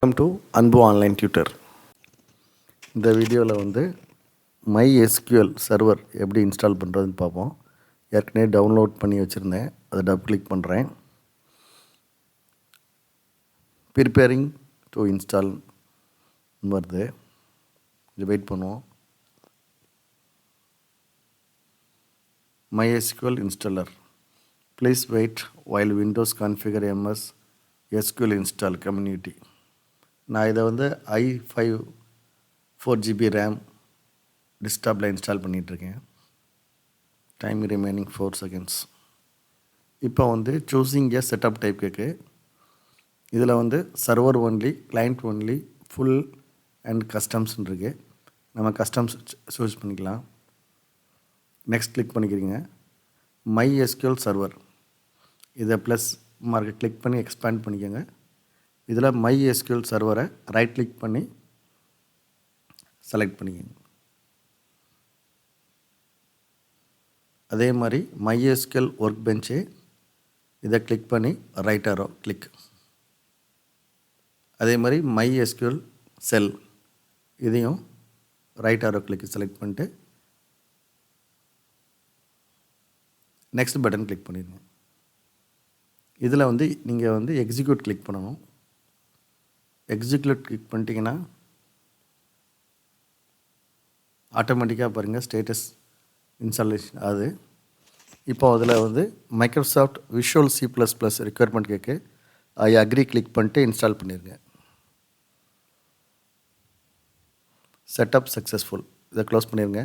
Welcome to அன்பு online tutor. இந்த வீடியோவில் வந்து MySQL சர்வர் எப்படி இன்ஸ்டால் பண்ணுறதுன்னு பார்ப்போம். ஏற்கனவே டவுன்லோட் பண்ணி வச்சுருந்தேன், அதை டபுள் கிளிக் பண்ணுறேன். ப்ரிப்பேரிங் டு இன்ஸ்டால் வருது, இது வெயிட் பண்ணுவோம். MySQL installer, please wait while Windows configure MS SQL install community. நான் இதை வந்து i5 4GB ரேம் டெஸ்க்டாப்பில் இன்ஸ்டால் பண்ணிகிட்ருக்கேன். Time remaining 4 seconds. இப்போ வந்து சூஸிங் ஏ செட்டப் டைப் கேட்கு. இதில் வந்து server only, client only, full and கஸ்டம்ஸ்ன்னு இருக்குது. நம்ம கஸ்டம்ஸ் சூஸ் பண்ணிக்கலாம். நெக்ஸ்ட் கிளிக் பண்ணிக்கிறீங்க. MySQL சர்வர், இதை ப்ளஸ் மார்க்கை கிளிக் பண்ணி எக்ஸ்பேண்ட் பண்ணிக்கோங்க. இதில் MySQL சர்வரை ரைட் கிளிக் பண்ணி செலக்ட் பண்ணிக்கோங்க. அதே மாதிரி MySQL Workbench, இதை கிளிக் பண்ணி ரைட் ஆரோ கிளிக். அதே மாதிரி MySQL செல், இதையும் ரைட் ஆரோ கிளிக் செலக்ட் பண்ணிட்டு நெக்ஸ்ட் பட்டன் கிளிக் பண்ணிடுங்க. இதில் வந்து நீங்கள் வந்து எக்ஸிக்யூட் கிளிக் பண்ணணும். எக்ஸிக்யூட் கிளிக் பண்ணிட்டீங்கன்னா ஆட்டோமேட்டிக்காக பாருங்கள் ஸ்டேட்டஸ் இன்ஸ்டாலேஷன் ஆகுது. இப்போ அதில் வந்து மைக்ரோசாஃப்ட் விஷுவல் C++ ரெக்குயர்மெண்ட் கேட்கு. ஐ அக்ரி கிளிக் பண்ணிட்டு இன்ஸ்டால் பண்ணிடுங்க. செட்டப் சக்ஸஸ்ஃபுல், இதை க்ளோஸ் பண்ணிடுங்க.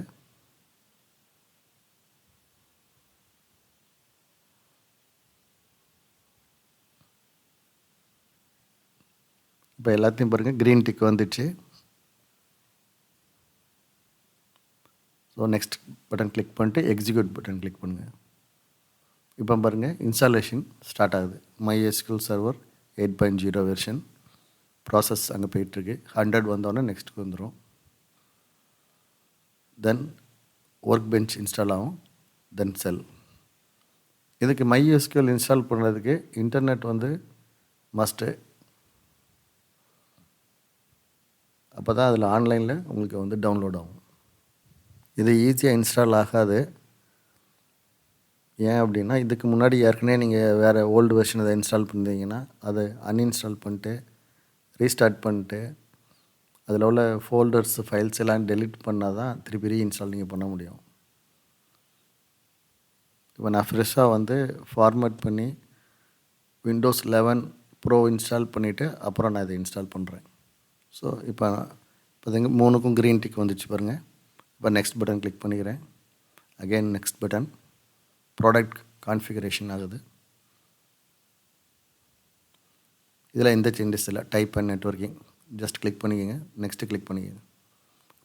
இப்போ எல்லாத்தையும் பாருங்கள் க்ரீன் டிக் வந்துடுச்சு. ஸோ நெக்ஸ்ட் பட்டன் கிளிக் பண்ணிட்டு எக்ஸிக்யூட் பட்டன் கிளிக் பண்ணுங்கள். இப்போ பாருங்கள் இன்ஸ்டாலேஷன் ஸ்டார்ட் ஆகுது. MySQL சர்வர் 8.0 வெர்ஷன் ப்ராசஸ் அங்கே போயிட்டுருக்கு. 100 வந்தோடனே நெக்ஸ்ட்டுக்கு வந்துடும். தென் ஒர்க் பெஞ்ச் இன்ஸ்டால் ஆகும். தென் செல். இதுக்கு MySQL இன்ஸ்டால் பண்ணுறதுக்கு இன்டர்நெட் வந்து மஸ்ட்டு. அப்போ தான் அதில் ஆன்லைனில் உங்களுக்கு வந்து டவுன்லோட் ஆகும். இது ஈஸியாக இன்ஸ்டால் ஆகாது. ஏன் அப்படின்னா இதுக்கு முன்னாடி ஏற்கனவே நீங்கள் வேறு ஓல்டு வெர்ஷன் அதை இன்ஸ்டால் பண்ணிங்கன்னா அதை அன்இன்ஸ்டால் பண்ணிட்டு ரீஸ்டார்ட் பண்ணிட்டு அதில் உள்ள ஃபோல்டர்ஸ் ஃபைல்ஸ் எல்லாம் டெலீட் பண்ணால் தான் திருப்பி ரீஇன்ஸ்டால் நீங்கள் பண்ண முடியும். இப்போ நான் ஃப்ரெஷ்ஷாக வந்து ஃபார்மேட் பண்ணி Windows 11 Pro இன்ஸ்டால் பண்ணிவிட்டு அப்புறம் நான் இதை இன்ஸ்டால் பண்ணுறேன். ஸோ இப்போ பார்த்தீங்க 3க்கும் க்ரீன் டிக் வந்துச்சு பாருங்கள். இப்போ நெக்ஸ்ட் பட்டன் கிளிக் பண்ணிக்கிறேன். Again next button. Product configuration ஆகுது. இதில் எந்த சேஞ்சஸ் இல்லை. Type and networking just click பண்ணிக்கோங்க. நெக்ஸ்ட்டு கிளிக் பண்ணிக்கோங்க.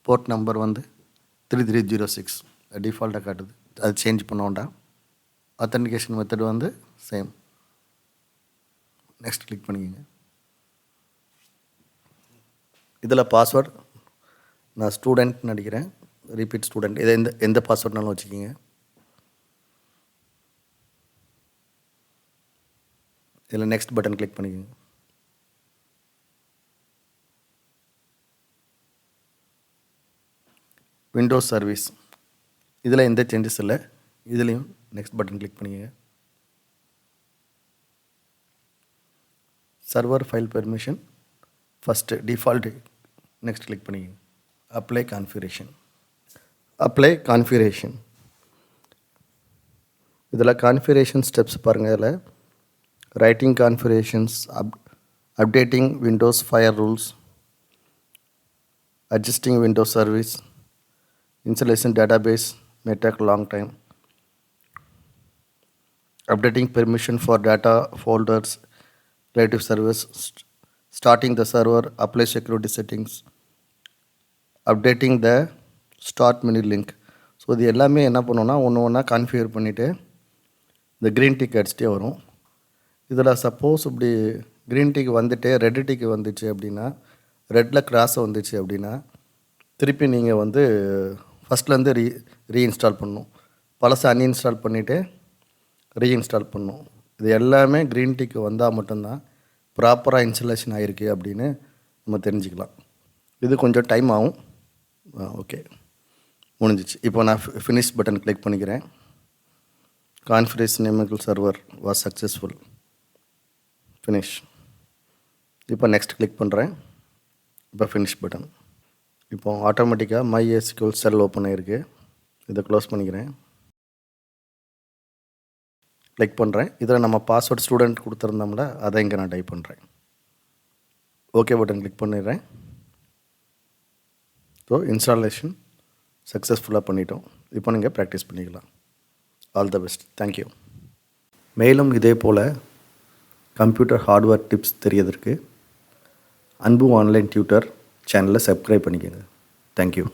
போர்ட் நம்பர் வந்து 3306 டிஃபால்ட்டாக காட்டுது, அது சேஞ்ச் பண்ண வேண்டாம். ஆத்தென்டிகேஷன் மெத்தட் வந்து சேம். நெக்ஸ்ட் கிளிக் பண்ணிக்கோங்க. இதில் பாஸ்வேர்ட் நான் ஸ்டூடெண்ட் நடிக்கிறேன், ரிப்பீட் ஸ்டூடெண்ட், இதை எந்த பாஸ்வேர்ட்னாலும் வச்சுக்கிங்க. இதில் நெக்ஸ்ட் பட்டன் கிளிக் பண்ணிக்கோங்க. விண்டோஸ் சர்வீஸ், இதில் எந்த சேஞ்சஸ் இல்லை. இதுலேயும் நெக்ஸ்ட் பட்டன் கிளிக் பண்ணிக்கோங்க. Server file permission first default, next click பண்ணிக்கோங்க. Apply configuration. அப்ளை கான்ஃபிகரேஷன், இதில் கான்ஃபிகரேஷன் ஸ்டெப்ஸ் பாருங்கள். இதில் writing configurations, updating Windows fire rules, adjusting Windows service, installation database may take long time, updating permission for data folders, relative service, starting the server, apply security settings, updating the start menu link. So இது எல்லாமே என்ன பண்ணோன்னா ஒன்று ஒன்றா configure பண்ணிவிட்டு இந்த green tick அடிச்சிட்டே வரும். இதில் சப்போஸ் இப்படி க்ரீன் டிக் வந்துட்டு ரெட் டிக் வந்துச்சு அப்படின்னா, ரெட்டில் கிராஸ் வந்துச்சு அப்படின்னா திருப்பி நீங்கள் வந்து ஃபஸ்ட்லேருந்து ரீஇன்ஸ்டால் பண்ணணும். பழசை அன்இன்ஸ்டால் பண்ணிவிட்டு ரீஇன்ஸ்டால் பண்ணணும். இது எல்லாமே க்ரீன் டிக் வந்தால் மட்டும்தான் ப்ராப்பராக இன்ஸ்டாலேஷன் ஆகிருக்கு அப்படின்னு நம்ம தெரிஞ்சுக்கலாம். இது கொஞ்சம் டைம் ஆகும். ஓகே, முடிஞ்சிச்சு. இப்போ நான் ஃபினிஷ் பட்டன் கிளிக் பண்ணிக்கிறேன். Configuration MSQL server was successful. Finish. இப்போ நெக்ஸ்ட் கிளிக் பண்ணுறேன். இப்போ ஃபினிஷ் பட்டன். இப்போ ஆட்டோமேட்டிக்காக MySQL செல் ஓப்பன் ஆகிருக்கு. இதை க்ளோஸ் பண்ணிக்கிறேன். கிளிக் பண்ணுறேன். இதில் நம்ம பாஸ்வேர்ட் ஸ்டூடெண்ட் கொடுத்துருந்தோம்ல, அதை இங்கே நான் டைப் பண்ணுறேன். ஓகே பட்டன் கிளிக் பண்ணிடுறேன். ஸோ இன்ஸ்டாலேஷன் சக்ஸஸ்ஃபுல்லாக பண்ணிட்டோம். இப்போ நீங்கள் ப்ராக்டிஸ் பண்ணிக்கலாம். All the best. தேங்க்யூ. மேலும் இதே போல் கம்ப்யூட்டர் ஹார்ட்வேர் டிப்ஸ் தெரியறதுக்கு அன்பு ஆன்லைன் டியூட்டர் சேனலை சப்ஸ்கிரைப் பண்ணிக்கோங்க. தேங்க்யூ.